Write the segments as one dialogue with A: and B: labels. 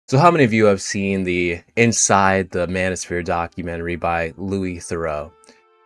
A: So how many of you have seen the Inside the Manosphere documentary by Louis Theroux?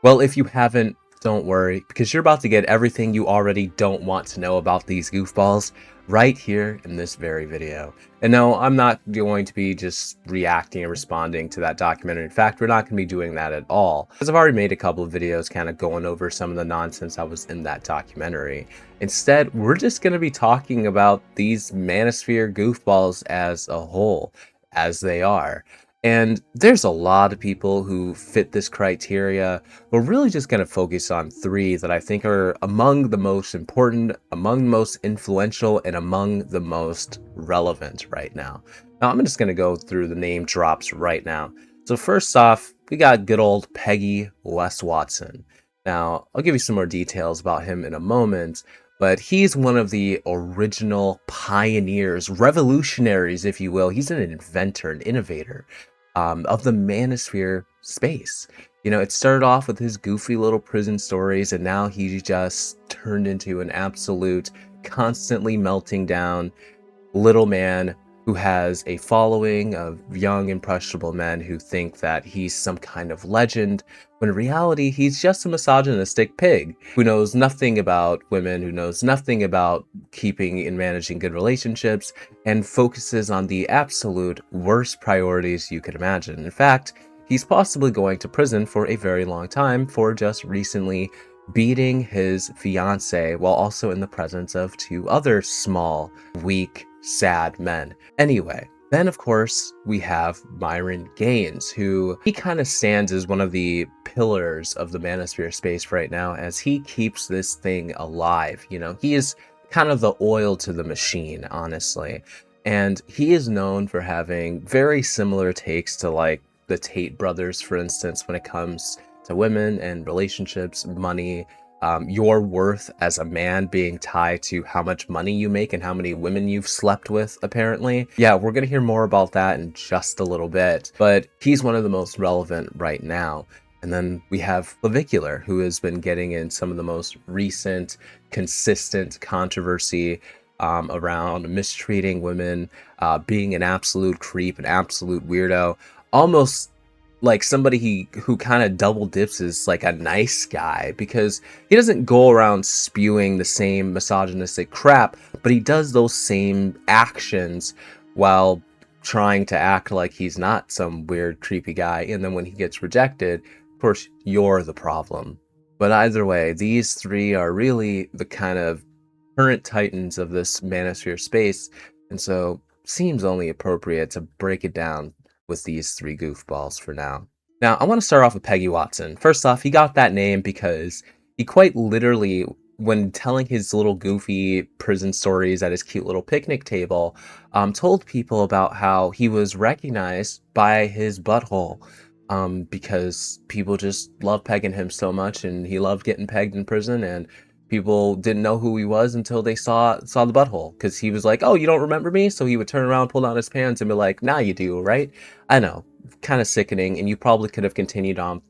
A: Well, if you haven't, don't worry, because you're about to get everything you already don't want to know about these goofballs right here in this very video. And no, I'm not going to be just reacting and responding to that documentary. In fact, we're not going to be doing that at all, because I've already made a couple of videos kind of going over some of the nonsense that was in that documentary. Instead, we're just going to be talking about these Manosphere goofballs as a whole, as they are. And there's a lot of people who fit this criteria. We're really just going to focus on three that I think are among the most important, among the most influential, and among the most relevant right now. Now, I'm just going to go through the name drops right now. So first off, we got good old Peggy Wes Watson. Now, I'll give you some more details about him in a moment, but he's one of the original pioneers, revolutionaries, if you will. He's an inventor, an innovator of the Manosphere space. You know, it started off with his goofy little prison stories, and now he just turned into an absolute, constantly melting down little man who has a following of young, impressionable men who think that he's some kind of legend, when in reality, he's just a misogynistic pig who knows nothing about women, who knows nothing about keeping and managing good relationships, and focuses on the absolute worst priorities you could imagine. In fact, he's possibly going to prison for a very long time for just recently beating his fiance while also in the presence of two other small, weak, sad men. Anyway, then of course we have Myron Gaines, who he kind of stands as one of the pillars of the Manosphere space right now as he keeps this thing alive. You know, he is kind of the oil to the machine, honestly. And he is known for having very similar takes to like the Tate brothers, for instance, when it comes to women and relationships, money, your worth as a man being tied to how much money you make and how many women you've slept with, apparently. Yeah, we're going to hear more about that in just a little bit, but he's one of the most relevant right now. And then we have Clavicular, who has been getting in some of the most recent, consistent controversy around mistreating women, being an absolute creep, an absolute weirdo, almost like somebody who kind of double dips as like a nice guy, because he doesn't go around spewing the same misogynistic crap, but he does those same actions while trying to act like he's not some weird creepy guy. And then when he gets rejected, of course, you're the problem. But either way, these three are really the kind of current titans of this Manosphere space, and so seems only appropriate to break it down with these three goofballs for now. Now, I want to start off with Peggy Watson. First off, he got that name because he quite literally, when telling his little goofy prison stories at his cute little picnic table, told people about how he was recognized by his butthole, because people just loved pegging him so much, and he loved getting pegged in prison, and people didn't know who he was until they saw the butthole, because he was like, "Oh, you don't remember me?" So he would turn around, pull down his pants, and be like, "Nah, you do, right?" I know, kind of sickening, and you probably could have continued on,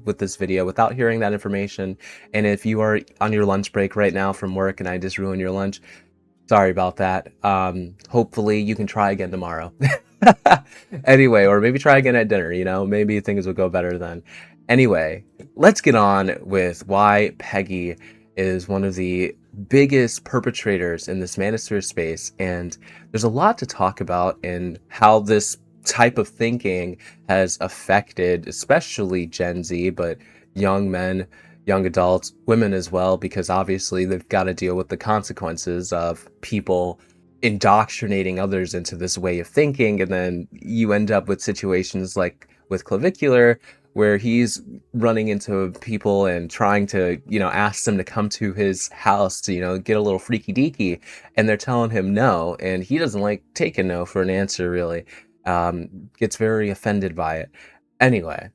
A: with this video without hearing that information. And if you are on your lunch break right now from work and I just ruined your lunch, sorry about that. Hopefully you can try again tomorrow. Anyway, or maybe try again at dinner, maybe things will go better then. Anyway, let's get on with why Peggy is one of the biggest perpetrators in this Manosphere space. And there's a lot to talk about in how this type of thinking has affected especially Gen Z, but young men, young adults, women as well, because obviously they've got to deal with the consequences of people indoctrinating others into this way of thinking. And then you end up with situations like with Clavicular, where he's running into people and trying to, ask them to come to his house to, get a little freaky deaky, and they're telling him no, and he doesn't like taking no for an answer, really. Gets very offended by it. Anyway,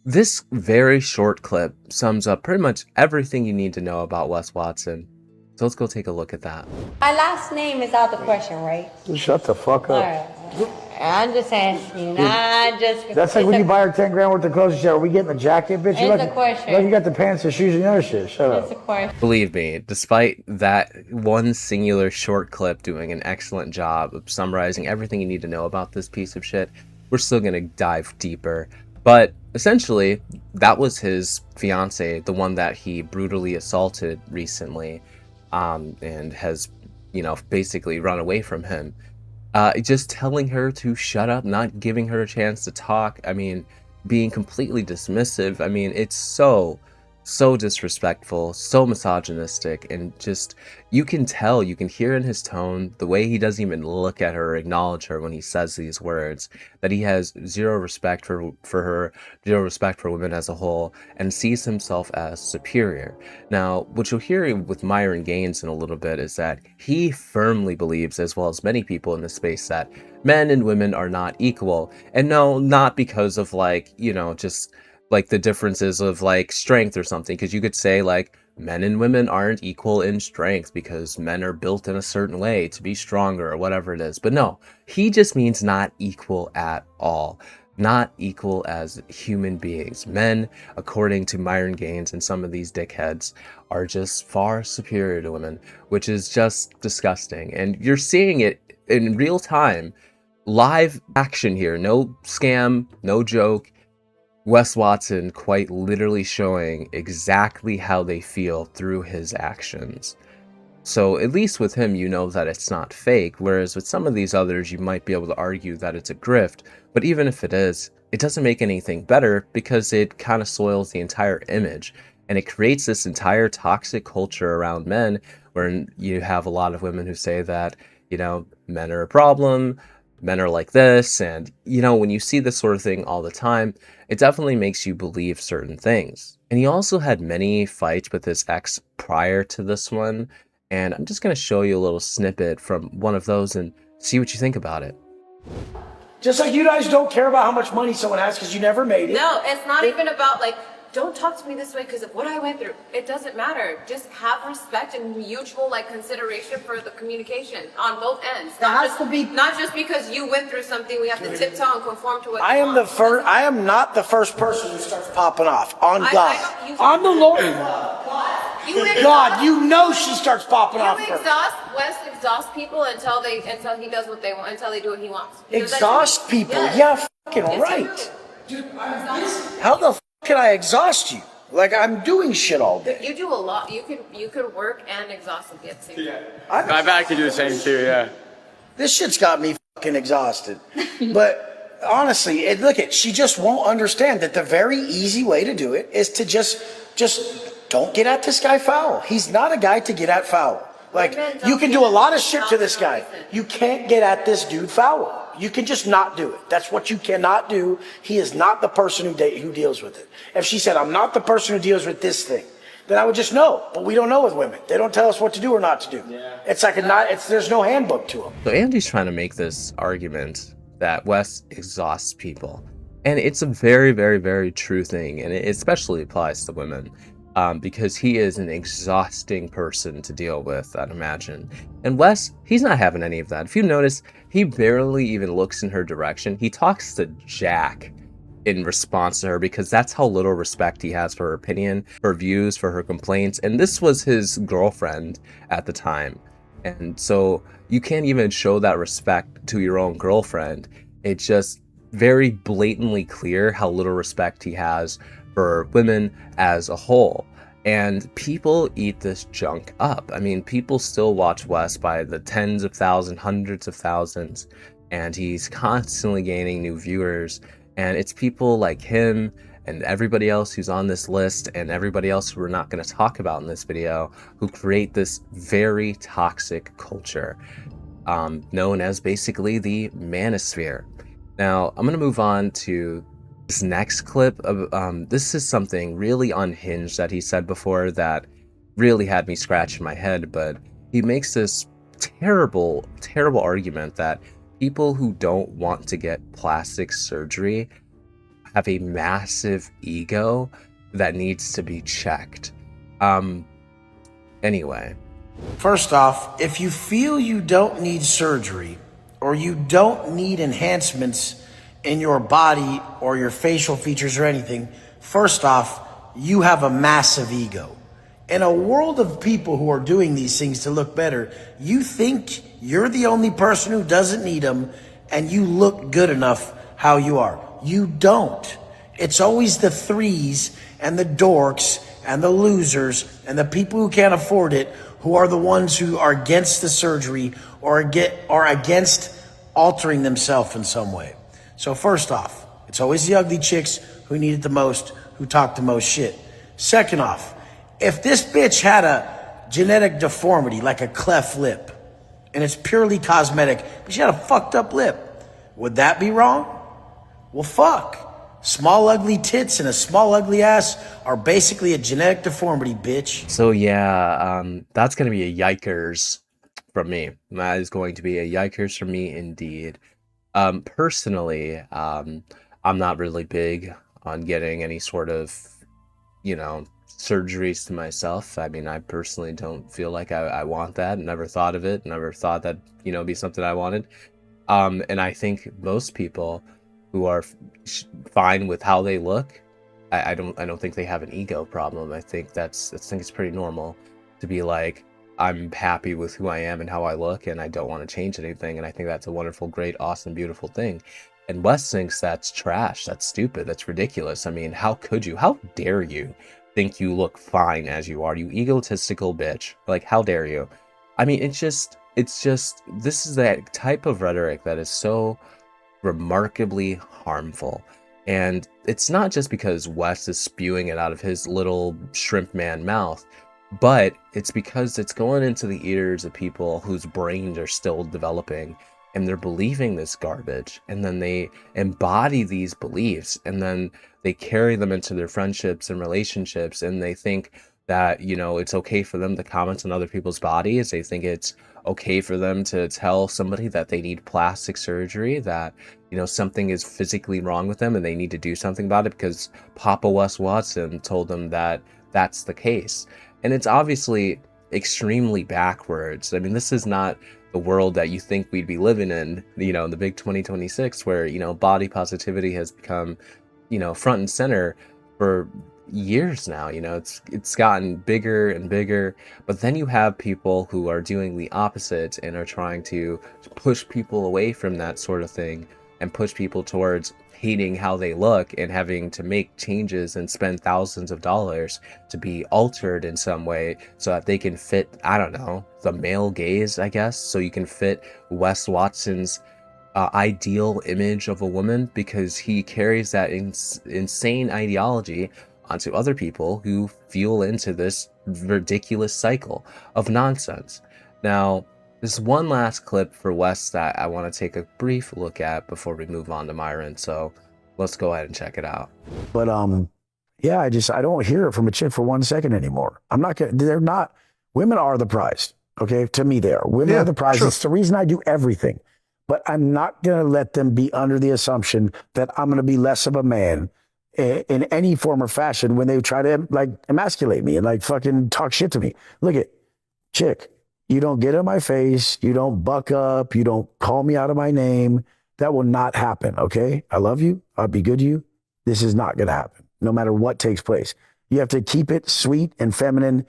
A: this very short clip sums up pretty much everything you need to know about Wes Watson. So let's go take a look at that.
B: My last name is out the question, right?
C: Just shut the fuck
B: All
C: up.
B: right. I'm just asking, not just...
C: That's like when you buy her 10 grand worth of clothes, you say, are we getting the jacket, bitch?
B: It's a question.
C: Like you got the pants, the shoes, and the other shit. Shut up.
B: It's a question.
A: Believe me, despite that one singular short clip doing an excellent job of summarizing everything you need to know about this piece of shit, we're still going to dive deeper. But essentially, that was his fiance, the one that he brutally assaulted recently, and has, basically run away from him. Just telling her to shut up, not giving her a chance to talk. I mean, being completely dismissive. I mean, it's so disrespectful, so misogynistic, and just, you can tell, you can hear in his tone, the way he doesn't even look at her or acknowledge her when he says these words, that he has zero respect for her, zero respect for women as a whole, and sees himself as superior. Now, what you'll hear with Myron Gaines in a little bit is that he firmly believes, as well as many people in this space, that men and women are not equal. And no, not because of just like the differences of like strength or something, because you could say like men and women aren't equal in strength because men are built in a certain way to be stronger or whatever it is. But no, he just means not equal at all, not equal as human beings. Men, according to Myron Gaines and some of these dickheads, are just far superior to women, which is just disgusting. And you're seeing it in real time, live action here, no scam, no joke. Wes Watson quite literally showing exactly how they feel through his actions. So at least with him, you know that it's not fake, whereas with some of these others, you might be able to argue that it's a grift. But even if it is, it doesn't make anything better because it kind of soils the entire image. And it creates this entire toxic culture around men where you have a lot of women who say that, men are a problem, men are like this. And, when you see this sort of thing all the time, it definitely makes you believe certain things. And he also had many fights with his ex prior to this one. And I'm just going to show you a little snippet from one of those and see what you think about it.
C: Just like you guys don't care about how much money someone has because you never made it.
D: No, it's not even about don't talk to me this way because of what I went through. It doesn't matter. Just have respect and mutual consideration for the communication on both ends. Not just because you went through something, we have to tiptoe and conform to what
C: I am not the first person who starts popping off. On God. On the Lord. God, she starts popping off first.
D: Wes exhausts people until he does what they want, until they do what he wants.
C: Exhaust people? Yes. Yeah, fucking right. Dude, how the can I exhaust you? I'm doing shit all day.
D: You do a lot. You could work and exhaust at the same time.
E: I bet I could do the same too, yeah.
C: This shit's got me fucking exhausted. But honestly, she just won't understand that the very easy way to do it is to just don't get at this guy foul. He's not a guy to get at foul. You can do a lot of shit to this guy. You can't get at this dude foul. You can just not do it. That's what you cannot do. He is not the person who deals with it. If she said, I'm not the person who deals with this thing, then I would just know. But we don't know with women. They don't tell us what to do or not to do. Yeah. It's there's no handbook to them.
A: So Andy's trying to make this argument that Wes exhausts people. And it's a very, very, very true thing. And it especially applies to women. Because he is an exhausting person to deal with, I'd imagine. And Wes, he's not having any of that. If you notice, he barely even looks in her direction. He talks to Jack in response to her because that's how little respect he has for her opinion, her views, for her complaints. And this was his girlfriend at the time. And so you can't even show that respect to your own girlfriend. It's just very blatantly clear how little respect he has for women as a whole. And people eat this junk up. I mean, people still watch Wes by the tens of thousands, hundreds of thousands, and he's constantly gaining new viewers. And it's people like him and everybody else who's on this list and everybody else who we're not going to talk about in this video who create this very toxic culture known as basically the Manosphere. Now, I'm going to move on to this next clip of this is something really unhinged that he said before that really had me scratching my head, but he makes this terrible argument that people who don't want to get plastic surgery have a massive ego that needs to be checked. Anyway.
C: First off, if you feel you don't need surgery, or you don't need enhancements in your body or your facial features or anything, first off, you have a massive ego. In a world of people who are doing these things to look better, you think you're the only person who doesn't need them and you look good enough how you are. You don't. It's always the threes and the dorks and the losers and the people who can't afford it who are the ones who are against the surgery or are against altering themselves in some way. So first off, it's always the ugly chicks who need it the most, who talk the most shit. Second off, if this bitch had a genetic deformity like a cleft lip, and it's purely cosmetic, but she had a fucked up lip, would that be wrong? Well, fuck. Small ugly tits and a small ugly ass are basically a genetic deformity, bitch.
A: So yeah, that's gonna be a yikers from me. That is going to be a yikers from me indeed. Personally, I'm not really big on getting any sort of, surgeries to myself. I mean, I personally don't feel like I want that. Never thought of it. Never thought that, be something I wanted. And I think most people who are fine with how they look, I don't think they have an ego problem. I think it's pretty normal to be like, I'm happy with who I am and how I look, and I don't want to change anything. And I think that's a wonderful, great, awesome, beautiful thing. And Wes thinks that's trash. That's stupid. That's ridiculous. I mean, how dare you think you look fine as you are, you egotistical bitch. Like, how dare you? I mean, it's just, this is that type of rhetoric that is so remarkably harmful. And it's not just because Wes is spewing it out of his little shrimp man mouth, but it's because it's going into the ears of people whose brains are still developing, and they're believing this garbage, and then they embody these beliefs, and then they carry them into their friendships and relationships, and they think that, it's okay for them to comment on other people's bodies. They think it's okay for them to tell somebody that they need plastic surgery, that, something is physically wrong with them and they need to do something about it because Papa Wes Watson told them that that's the case. And it's obviously extremely backwards. I mean, this is not the world that you think we'd be living in, the big 2026, where, body positivity has become, front and center for years now. It's gotten bigger and bigger, but then you have people who are doing the opposite and are trying to push people away from that sort of thing and push people towards hating how they look and having to make changes and spend thousands of dollars to be altered in some way so that they can fit, I don't know, the male gaze, I guess, so you can fit Wes Watson's ideal image of a woman, because he carries that insane ideology onto other people who fuel into this ridiculous cycle of nonsense. Now, there's one last clip for Wes that I want to take a brief look at before we move on to Myron, so let's go ahead and check it out.
F: But yeah, I don't hear it from a chick for 1 second anymore. Women are the prize. Okay, to me they are. Women are the prize. Sure. It's the reason I do everything. But I'm not going to let them be under the assumption that I'm going to be less of a man in any form or fashion when they try to emasculate me and fucking talk shit to me. Look at chick. You don't get in my face. You don't buck up. You don't call me out of my name. That will not happen. Okay. I love you. I'll be good to you. This is not going to happen no matter what takes place. You have to keep it sweet and feminine.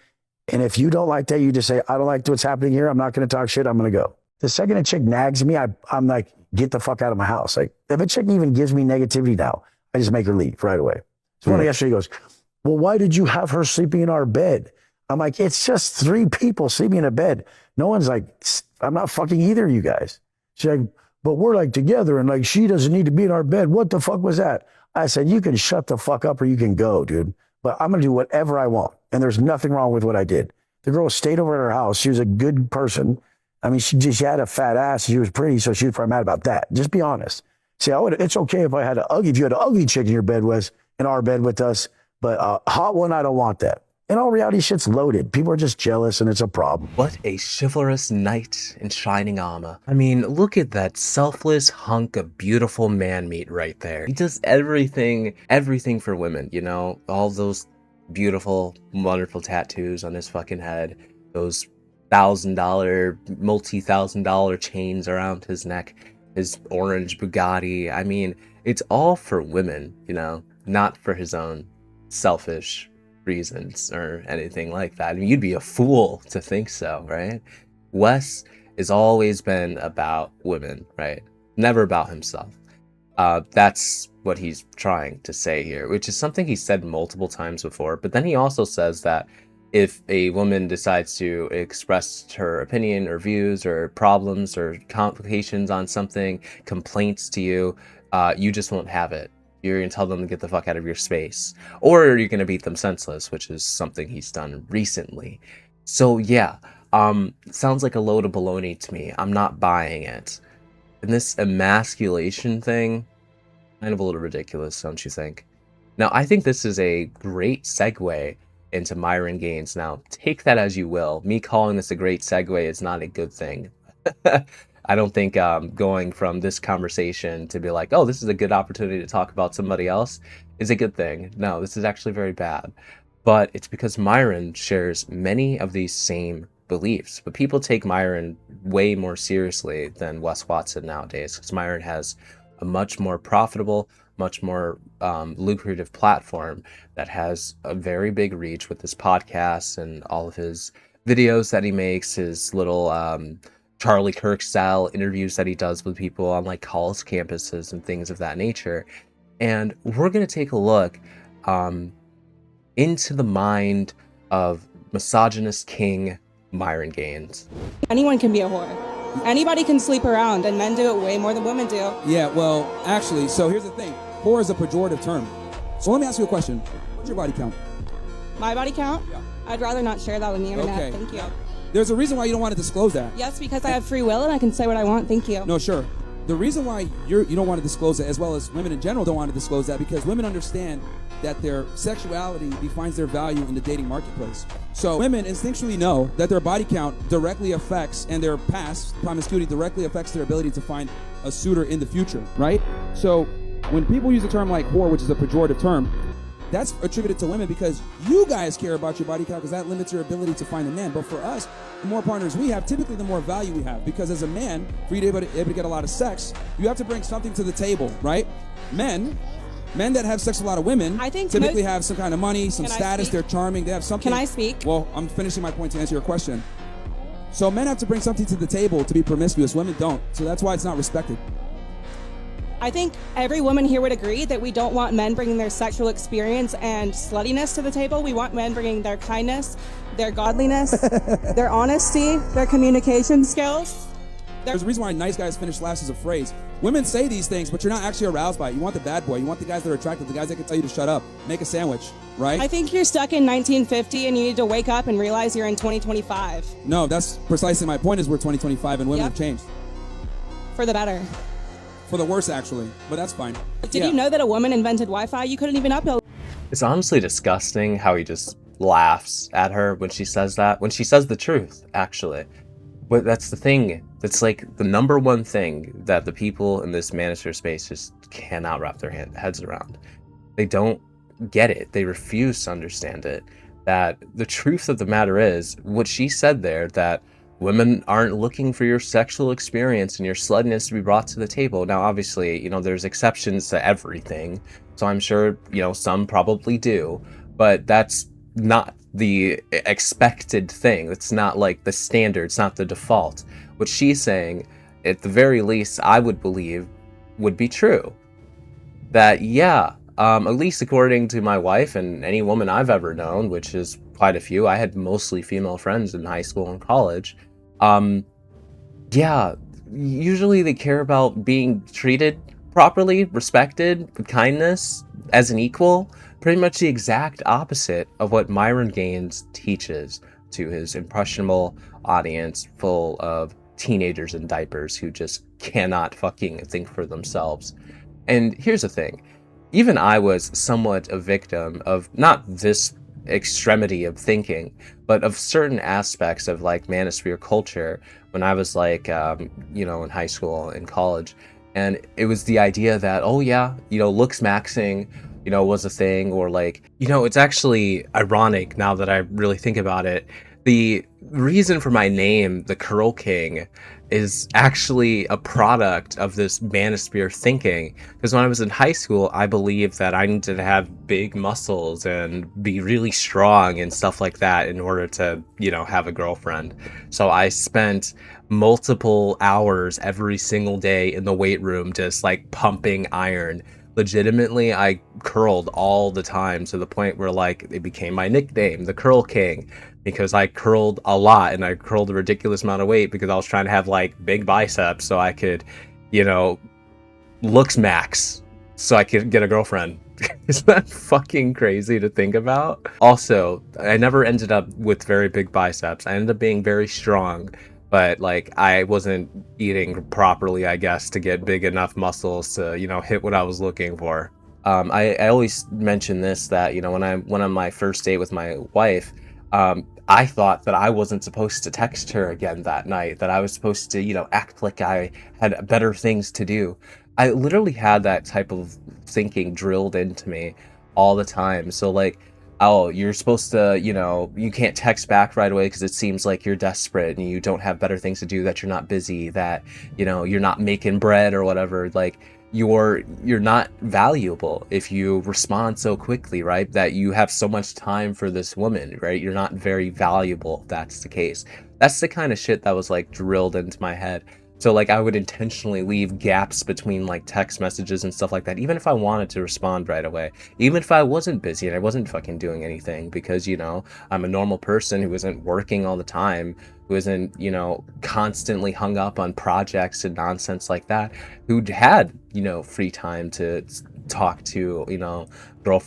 F: And if you don't like that, you just say, I don't like what's happening here. I'm not going to talk shit. I'm going to go. The second a chick nags me, I'm like, get the fuck out of my house. Like, if a chick even gives me negativity now, I just make her leave right away. So one yesterday goes, well, why did you have her sleeping in our bed? I'm like, it's just 3 people sleeping in a bed. No one's like, I'm not fucking either of you guys. She's like, but we're together and she doesn't need to be in our bed. What the fuck was that? I said, you can shut the fuck up or you can go, dude. But I'm going to do whatever I want. And there's nothing wrong with what I did. The girl stayed over at her house. She was a good person. I mean, she had a fat ass. She was pretty, so she was probably mad about that. Just be honest. See, it's okay if you had an ugly chick in your bed in our bed with us, but a hot one, I don't want that. In all reality, shit's loaded. People are just jealous and it's a problem.
A: What a chivalrous knight in shining armor. I mean, look at that selfless hunk of beautiful man meat right there. He does everything for women, all those beautiful, wonderful tattoos on his fucking head, those $1,000, multi-$1,000 chains around his neck, his orange Bugatti. I mean, it's all for women, you know, not for his own selfish reasons or anything like that. I mean, you'd be a fool to think so, right? Wes has always been about women, right? Never about himself. That's what he's trying to say here, which is something he said multiple times before. But then he also says that if a woman decides to express her opinion or views or problems or complications on something, complaints to you, you just won't have it. You're going to tell them to get the fuck out of your space. Or you're going to beat them senseless, which is something he's done recently. So yeah, sounds like a load of baloney to me. I'm not buying it. And this emasculation thing, kind of a little ridiculous, don't you think? Now, I think this is a great segue into Myron Gaines. Now, take that as you will. Me calling this a great segue is not a good thing. I don't think going from this conversation to be like, oh, this is a good opportunity to talk about somebody else is a good thing. No, this is actually very bad. But it's because Myron shares many of these same beliefs. But people take Myron way more seriously than Wes Watson nowadays, because Myron has a much more profitable, much more lucrative platform that has a very big reach with his podcasts and all of his videos that he makes, his little Charlie Kirk style interviews that he does with people on like college campuses and things of that nature. And we're going to take a look into the mind of misogynist king Myron Gaines.
G: Anyone can be a whore. Anybody can sleep around, and men do it way more than women do.
H: Yeah, well, actually, so here's the thing. Whore is a pejorative term. So let me ask you a question. What's your body count?
G: My body count?
H: Yeah.
G: I'd rather not share that on the internet.
H: Okay.
G: Thank you.
H: There's a reason why you don't want to disclose that.
G: Yes, because I have free will and I can say what I want. Thank you.
H: No, sure. The reason why you don't want to disclose it, as well as women in general don't want to disclose that, because women understand that their sexuality defines their value in the dating marketplace. So women instinctually know that their body count directly affects, and their past promiscuity directly affects their ability to find a suitor in the future, right? So when people use a term like whore, which is a pejorative term, that's attributed to women because you guys care about your body count because that limits your ability to find a man. But for us, the more partners we have, typically the more value we have. Because as a man, for you to be able to get a lot of sex, you have to bring something to the table, right? Men that have sex with a lot of women typically have some kind of money, some status, they're charming, they have something.
G: Can I speak?
H: Well, I'm finishing my point to answer your question. So men have to bring something to the table to be promiscuous, women don't. So that's why it's not respected.
G: I think every woman here would agree that we don't want men bringing their sexual experience and sluttiness to the table. We want men bringing their kindness, their godliness, their honesty, their communication skills.
H: There's a reason why nice guys finish last as a phrase. Women say these things, but you're not actually aroused by it. You want the bad boy. You want the guys that are attractive, the guys that can tell you to shut up, make a sandwich, right?
G: I think you're stuck in 1950 and you need to wake up and realize you're in 2025.
H: No, that's precisely my point, is we're 2025 and women have changed.
G: For the better.
H: For the worse, actually, but that's fine.
G: Did you know that a woman invented Wi-Fi? You couldn't even upload.
A: It's honestly disgusting how he just laughs at her when she says that, when she says the truth, actually. But that's the thing. That's like the number one thing that the people in this Manosphere space just cannot wrap their heads around. They don't get it. They refuse to understand it. That the truth of the matter is, what she said there, that women aren't looking for your sexual experience and your sluttiness to be brought to the table. Now, obviously, you know, there's exceptions to everything. So I'm sure, you know, some probably do. But that's not the expected thing. It's not like the standard. It's not the default. What she's saying, at the very least, I would believe would be true. That, yeah, at least according to my wife and any woman I've ever known, which is quite a few, I had mostly female friends in high school and college. Yeah, usually they care about being treated properly, respected, with kindness, as an equal. Pretty much the exact opposite of what Myron Gaines teaches to his impressionable audience full of teenagers in diapers who just cannot fucking think for themselves. And here's the thing. Even I was somewhat a victim of not this extremity of thinking, but of certain aspects of like Manosphere culture when I was like, you know, in high school and college. And it was the idea that, oh yeah, you know, looks maxing, you know, was a thing, or like, you know, it's actually ironic now that I really think about it, The reason for my name, the Curl King, is actually a product of this Manosphere thinking. Because when I was in high school, I believed that I needed to have big muscles and be really strong and stuff like that in order to, you know, have a girlfriend. So I spent multiple hours every single day in the weight room just like pumping iron. Legitimately, I curled all the time to the point where like it became my nickname, the Curl King, because I curled a lot and I curled a ridiculous amount of weight because I was trying to have like big biceps so I could, you know, looks max so I could get a girlfriend. Isn't that fucking crazy to think about? Also, I never ended up with very big biceps. I ended up being very strong, but like I wasn't eating properly, I guess, to get big enough muscles to, you know, hit what I was looking for. I always mention this, that, you know, when I went on my first date with my wife, I thought that I wasn't supposed to text her again that night, that I was supposed to, you know, act like I had better things to do. I literally had that type of thinking drilled into me all the time. So like, oh, you're supposed to, you know, you can't text back right away because it seems like you're desperate and you don't have better things to do, that you're not busy, that, you know, you're not making bread or whatever. Like, you're not valuable if you respond so quickly, right? That you have so much time for this woman, right? You're not very valuable if that's the case. That's the kind of shit that was like drilled into my head. So like I would intentionally leave gaps between like text messages and stuff like that, even if I wanted to respond right away, even if I wasn't busy and I wasn't fucking doing anything, because, you know, I'm a normal person who isn't working all the time, who isn't, you know, constantly hung up on projects and nonsense like that, who had, you know, free time to talk to, you know,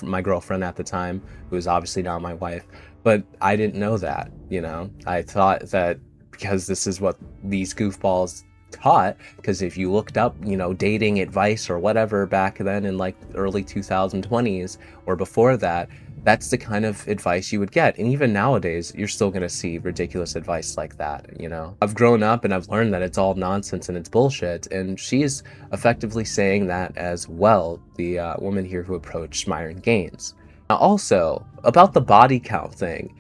A: my girlfriend at the time, who was obviously not my wife. But I didn't know that, you know. I thought that because this is what these goofballs taught, because if you looked up, you know, dating advice or whatever back then in like early 2020s or before that, that's the kind of advice you would get. And even nowadays, you're still going to see ridiculous advice like that, you know. I've grown up and I've learned that it's all nonsense and it's bullshit, and she's effectively saying that as well, the woman here who approached Myron Gaines. Now also, about the body count thing,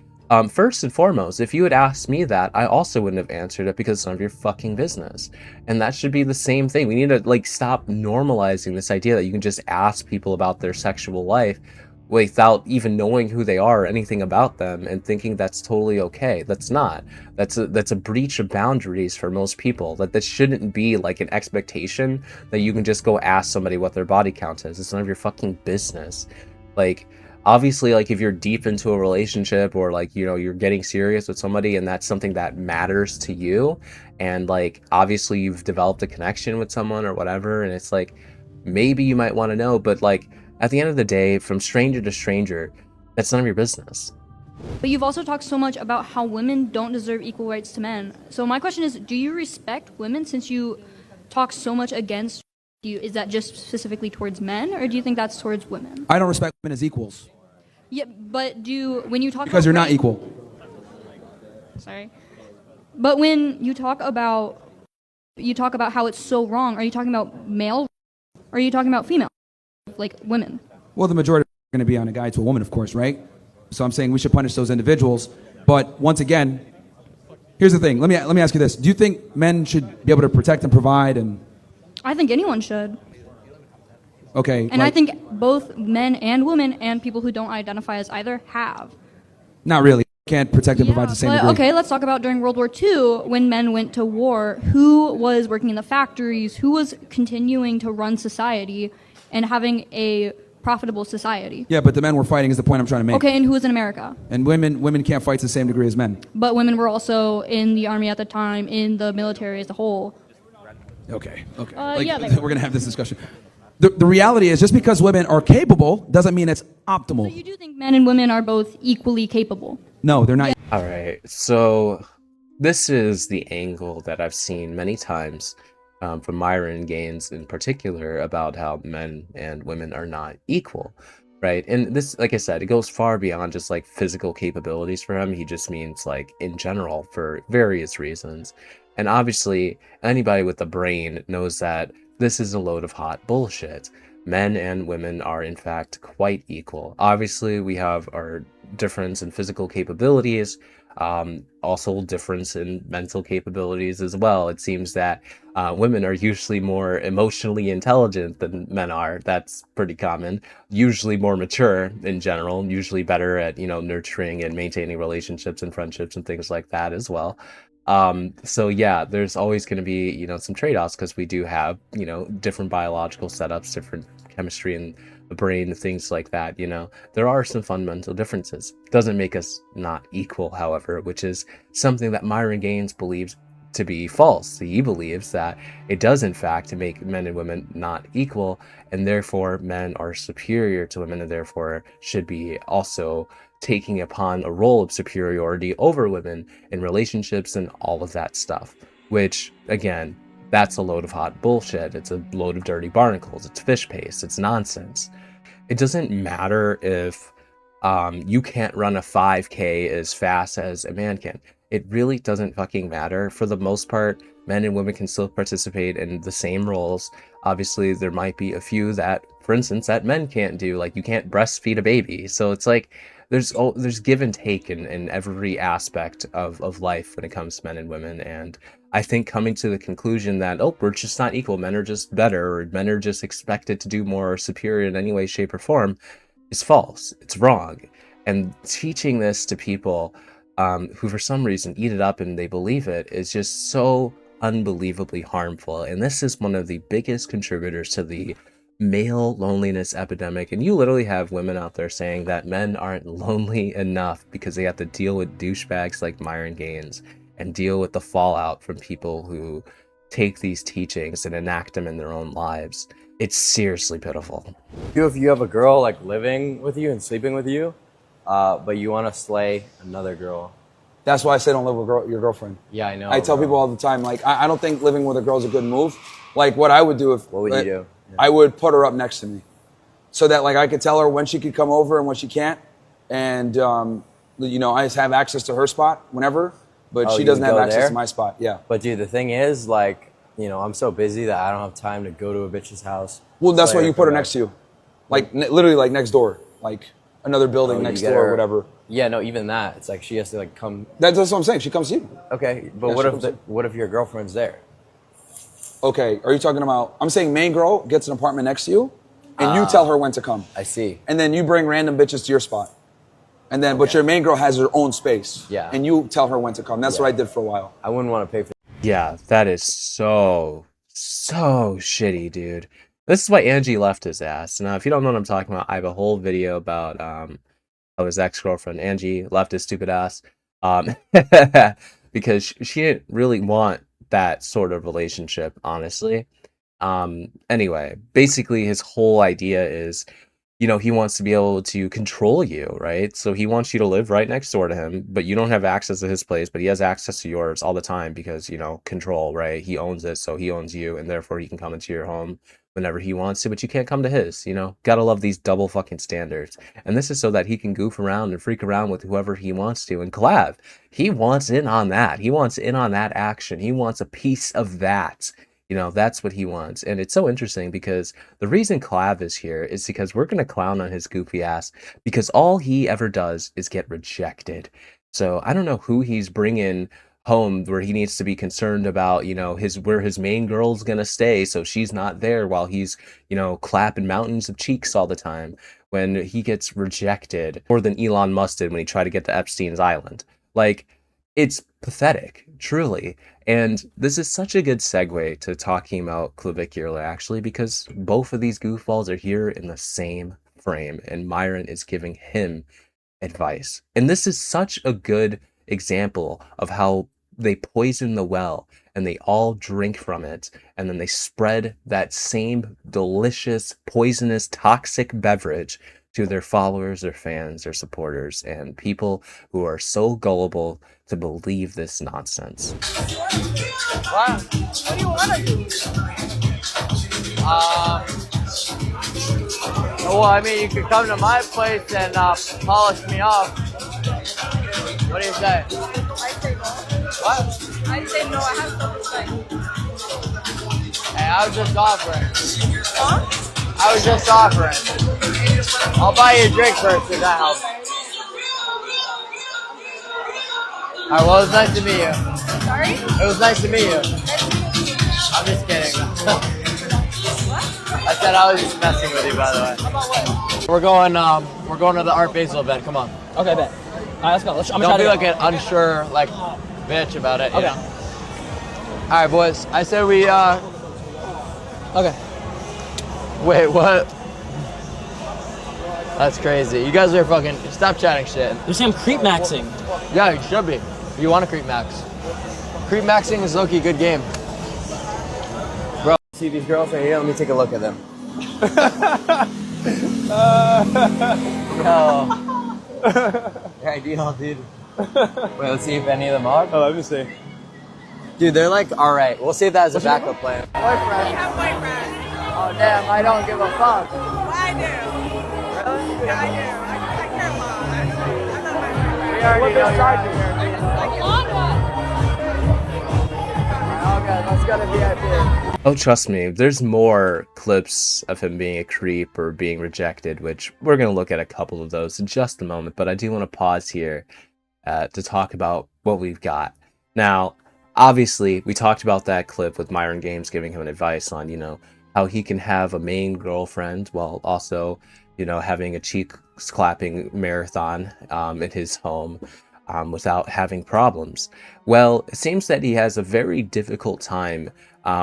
A: first and foremost, if you had asked me that, I also wouldn't have answered it because it's none of your fucking business. And that should be the same thing. We need to like stop normalizing this idea that you can just ask people about their sexual life without even knowing who they are or anything about them and thinking that's totally okay. That's not. That's a breach of boundaries for most people. That shouldn't be like an expectation that you can just go ask somebody what their body count is. It's none of your fucking business. Like, obviously, like if you're deep into a relationship or like, you know, you're getting serious with somebody and that's something that matters to you, and like obviously you've developed a connection with someone or whatever, and it's like maybe you might want to know, but like at the end of the day, from stranger to stranger, that's none of your business.
I: But you've also talked so much about how women don't deserve equal rights to men. So my question is, do you respect women, since you talk so much against you? Is that just specifically towards men, or do you think that's towards women?
H: I don't respect women as equals.
I: Yeah, but when you talk
H: Because
I: about
H: you're not equal.
I: Sorry. But when you talk about how it's so wrong, are you talking about male, or are you talking about female? Like women?
H: Well, the majority are going to be on a guy to a woman, of course, right? So I'm saying we should punish those individuals. But once again, here's the thing. Let me ask you this. Do you think men should be able to protect and provide? And
I: I think anyone should.
H: Okay.
I: And I think both men and women and people who don't identify as either have.
H: Not really. Can't protect and provide the same degree.
I: Okay, let's talk about during World War II, when men went to war. Who was working in the factories? Who was continuing to run society and having a profitable society?
H: Yeah, but the men were fighting is the point I'm trying to make.
I: Okay, and who was in America?
H: And women can't fight to the same degree as men.
I: But women were also in the army at the time, in the military as a whole.
H: Okay.
I: Yeah,
H: we're going to have this discussion. The reality is, just because women are capable doesn't mean it's optimal.
I: So you do think men and women are both equally capable?
H: No, they're not.
A: All right, so this is the angle that I've seen many times from Myron Gaines in particular, about how men and women are not equal, right? And this, like I said, it goes far beyond just like physical capabilities for him. He just means like in general for various reasons. And obviously anybody with a brain knows that this is a load of hot bullshit. Men and women are in fact quite equal. Obviously, we have our difference in physical capabilities, also difference in mental capabilities as well. It seems that women are usually more emotionally intelligent than men are. That's pretty common. Usually more mature in general, usually better at, nurturing and maintaining relationships and friendships and things like that as well. So yeah, there's always going to be, some trade-offs because we do have, different biological setups, different chemistry in the brain, things like that. There are some fundamental differences. Doesn't make us not equal, however, which is something that Myron Gaines believes to be false. He believes that it does in fact make men and women not equal, and therefore men are superior to women, and therefore should be also taking upon a role of superiority over women in relationships and all of that stuff, which again, that's a load of hot bullshit. It's a load of dirty barnacles. It's fish paste. It's nonsense. It doesn't matter if you can't run a 5K as fast as a man can. It really doesn't fucking matter. For the most part, men and women can still participate in the same roles. Obviously, there might be a few that, for instance, that men can't do. Like, you can't breastfeed a baby. So it's like, there's give and take in every aspect of life when it comes to men and women. And I think coming to the conclusion that, we're just not equal, men are just better, or men are just expected to do more, or superior in any way, shape, or form, is false. It's wrong. And teaching this to people who for some reason eat it up and they believe it is just so unbelievably harmful. And this is one of the biggest contributors to the male loneliness epidemic. And you literally have women out there saying that men aren't lonely enough because they have to deal with douchebags like Myron Gaines and deal with the fallout from people who take these teachings and enact them in their own lives. It's seriously pitiful.
J: If you have a girl like living with you and sleeping with you, but you want to slay another girl.
K: That's why I say don't live with your girlfriend.
J: Yeah, I know.
K: I tell people all the time, like, I don't think living with a girl is a good move. Like, what I would do if...
J: What would you do? Yeah.
K: I would put her up next to me. So that, like, I could tell her when she could come over and when she can't. And, I just have access to her spot whenever. But she doesn't have access to my spot. Yeah.
J: But, dude, the thing is, like, I'm so busy that I don't have time to go to a bitch's house.
K: Well, that's why you put her next to you. Like, literally, like, next door. Like, another building next door or whatever.
J: Yeah, no, even that. It's like she has to, like, come...
K: That's what I'm saying. She comes to you.
J: Okay, but what if your girlfriend's there?
K: Okay, are you talking about... I'm saying main girl gets an apartment next to you, and you tell her when to come.
J: I see.
K: And then you bring random bitches to your spot. And then, but your main girl has her own space.
J: Yeah.
K: And you tell her when to come. That's what I did for a while.
J: I wouldn't want to pay for...
A: Yeah, that is so shitty, dude. This is why Angie left his ass. Now, if you don't know what I'm talking about, I have a whole video about his ex-girlfriend. Angie left his stupid ass because she didn't really want that sort of relationship, honestly. Anyway, basically his whole idea is, he wants to be able to control you, right? So he wants you to live right next door to him, but you don't have access to his place, but he has access to yours all the time because, control, right? He owns it, so he owns you, and therefore he can come into your home whenever he wants to, but you can't come to his, Gotta love these double fucking standards. And this is so that he can goof around and freak around with whoever he wants to. And Clav, he wants in on that. He wants in on that action. He wants a piece of that. That's what he wants. And it's so interesting because the reason Clav is here is because we're going to clown on his goofy ass because all he ever does is get rejected. So I don't know who he's bringing home where he needs to be concerned about, where his main girl's going to stay. So she's not there while he's, clapping mountains of cheeks all the time when he gets rejected more than Elon Musk did when he tried to get to Epstein's island. Like, it's pathetic, truly. And this is such a good segue to talking about clavicular, actually, because both of these goofballs are here in the same frame, and Myron is giving him advice. And this is such a good example of how they poison the well, and they all drink from it, and then they spread that same delicious, poisonous, toxic beverage to their followers, their fans, their supporters, and people who are so gullible to believe this nonsense.
L: What do you want to do? Well, I mean, you could come to my place and polish me off. What do you say?
D: I say no.
L: What?
D: I say no. I have something to say.
L: I was just offering. I was just offering. I'll buy you a drink first if that helps. Alright, well, it was nice to meet you.
D: Sorry?
L: It was nice to meet you. I'm just kidding. I said I was just messing with you, by the way.
M: About what?
L: We're going to the Art Basel event. Come on.
M: Okay, bet. Alright, let's go.
L: Don't be like an unsure, like, bitch about it.
M: Okay.
L: Yeah. Alright, boys. I said we,
M: Okay.
L: Wait, what? That's crazy. You guys are fucking... Stop chatting shit.
M: You're saying I'm creep maxing.
L: Yeah, you should be. You want to creep max. Creep maxing is low-key good game. Bro, see these girls right here? Let me take a look at them. Yo. Your ideal, dude. Wait, let's see if any of them are.
E: Oh, let me see.
L: Dude, they're like, alright. We'll save that as a backup plan.
D: Boyfriend. You have boyfriend.
L: Oh, damn, I don't give a fuck.
D: I do.
L: Really?
D: Yeah, I do. I care a lot. I'm not my boyfriend.
L: We already know you're out here. Okay, let's go to VIP.
A: Oh, trust me, there's more clips of him being a creep or being rejected, which we're going to look at a couple of those in just a moment, but I do want to pause here to talk about what we've got. Now, obviously, we talked about that clip with Myron Gaines giving him advice on, how he can have a main girlfriend while also, having a cheek-clapping marathon in his home without having problems. Well, it seems that he has a very difficult time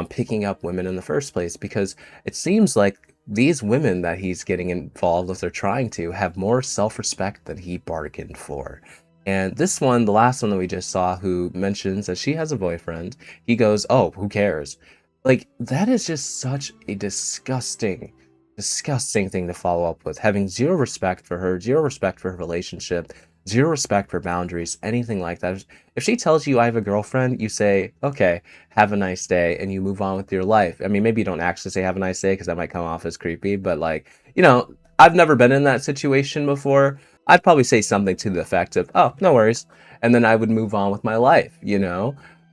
A: picking up women in the first place, because it seems like these women that he's getting involved with or trying to have more self-respect than he bargained for. And this one, the last one that we just saw, who mentions that she has a boyfriend, he goes, oh, who cares? Like, that is just such a disgusting thing to follow up with. Having zero respect for her, zero respect for her relationship, zero respect for boundaries, anything like that. If she tells you I have a girlfriend, you say, okay, have a nice day, and you move on with your life. I mean, maybe you don't actually say have a nice day because that might come off as creepy, but like, I've never been in that situation before. I'd probably say something to the effect of, oh, no worries. And then I would move on with my life,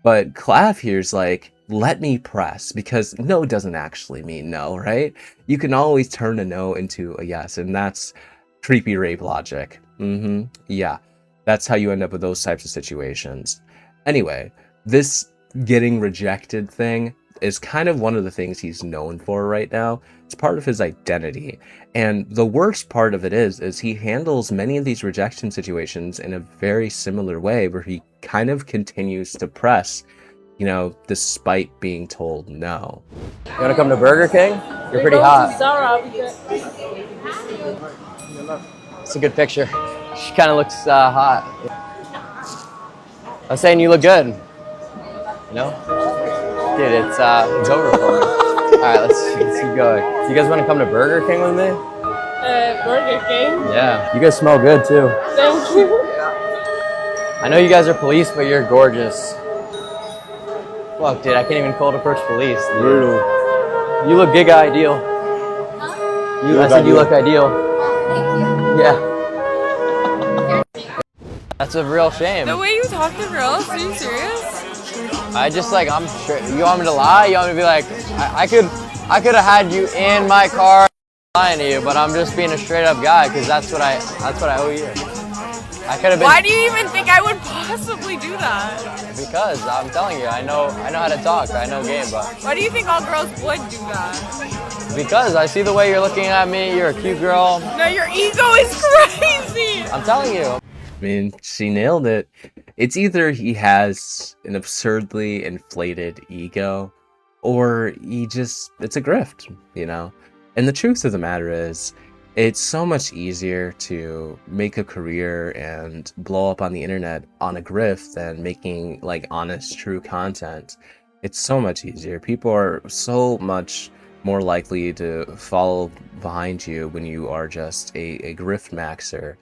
A: But Clav here's like, let me press, because no doesn't actually mean no, right? You can always turn a no into a yes, and that's creepy rape logic. Yeah, that's how you end up with those types of situations. Anyway, this getting rejected thing is kind of one of the things he's known for right now. It's part of his identity. And the worst part of it is he handles many of these rejection situations in a very similar way, where he kind of continues to press, despite being told no.
L: You want to come to Burger King? You're pretty hot. It's a good picture. She kind of looks hot. I'm saying you look good. Dude, it's over for me. All right, let's keep going. Do you guys want to come to Burger King with me?
D: Burger King?
L: Yeah. You guys smell good too.
D: Thank you.
L: I know you guys are police, but you're gorgeous. Fuck, dude, I can't even call to approach police. Dude. You look giga ideal. I said you look ideal. Yeah. That's a real shame.
D: The way you talk to girls, are you serious?
L: I just I'm sure. You want me to lie? You want me to be like, I could have had you in my car lying to you, but I'm just being a straight up guy because that's what I owe you. I could have been.
D: Why do you even think I would possibly do that?
L: Because I'm telling you, I know how to talk. I know game, but.
D: Why do you think all girls would do that?
L: Because I see the way you're looking at me. You're a cute girl.
D: No, your ego is crazy.
L: I'm telling you.
A: I mean, she nailed it. It's either he has an absurdly inflated ego, or it's a grift, And the truth of the matter is, it's so much easier to make a career and blow up on the internet on a grift than making honest, true content. It's so much easier. People are so much more likely to follow behind you when you are just a grift maxer.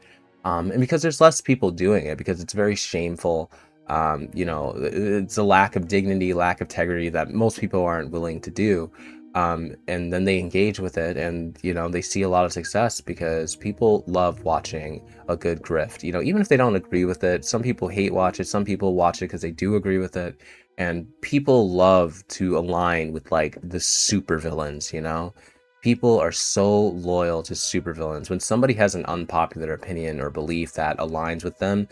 A: And because there's less people doing it, because it's very shameful, it's a lack of dignity, lack of integrity that most people aren't willing to do. And then they engage with it, and they see a lot of success because people love watching a good grift. Even if they don't agree with it, some people hate watch it, some people watch it because they do agree with it. And people love to align with like the supervillains, you know? People are so loyal to supervillains. When somebody has an unpopular opinion or belief that aligns with them,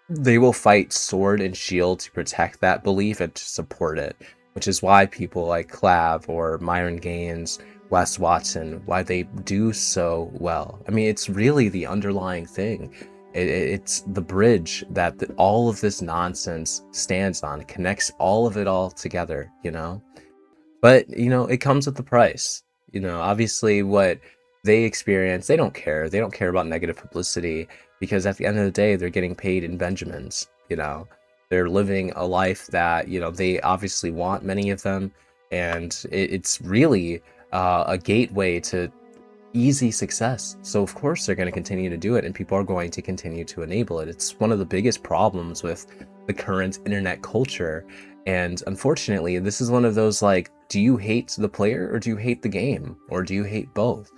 A: they will fight sword and shield to protect that belief and to support it, which is why people like Clav or Myron Gaines, Wes Watson, why they do so well. I mean, it's really the underlying thing. It's the bridge that all of this nonsense stands on. It connects all of it all together, you know? But, you know, it comes with the price. You know, obviously what they experience, they don't care. They don't care about negative publicity because at the end of the day, they're getting paid in Benjamins, you know? They're living a life that, you know, they obviously want, many of them, and it's really a gateway to easy success. So of course they're going to continue to do it, and people are going to continue to enable it. It's one of the biggest problems with the current internet culture. And unfortunately, this is one of those, like, do you hate the player or do you hate the game? Or do you hate both?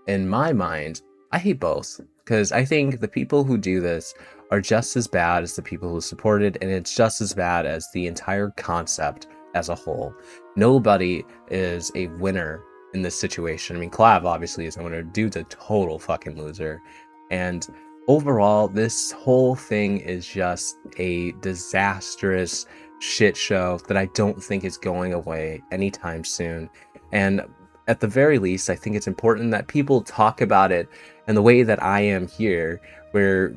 A: In my mind, I hate both, because I think the people who do this are just as bad as the people who support it, and it's just as bad as the entire concept as a whole. Nobody is a winner in this situation. I mean, Clav obviously is a winner. Dude's a total fucking loser. And overall, this whole thing is just a disastrous shit show that I don't think is going away anytime soon. And at the very least, I think it's important that people talk about it in the way that I am here, where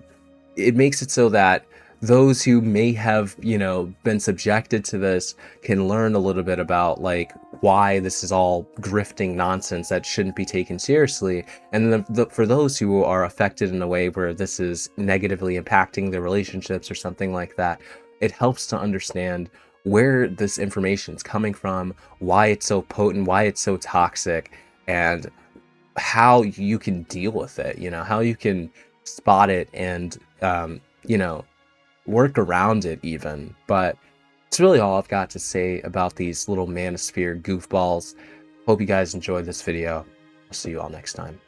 A: it makes it so that those who may have, you know, been subjected to this can learn a little bit about, like, why this is all grifting nonsense that shouldn't be taken seriously. And for those who are affected in a way where this is negatively impacting their relationships or something like that, it helps to understand where this information is coming from, why it's so potent, why it's so toxic, and how you can deal with it, you know, how you can spot it and, you know, work around it even. But it's really all I've got to say about these little Manosphere goofballs. Hope you guys enjoyed this video. I'll see you all next time.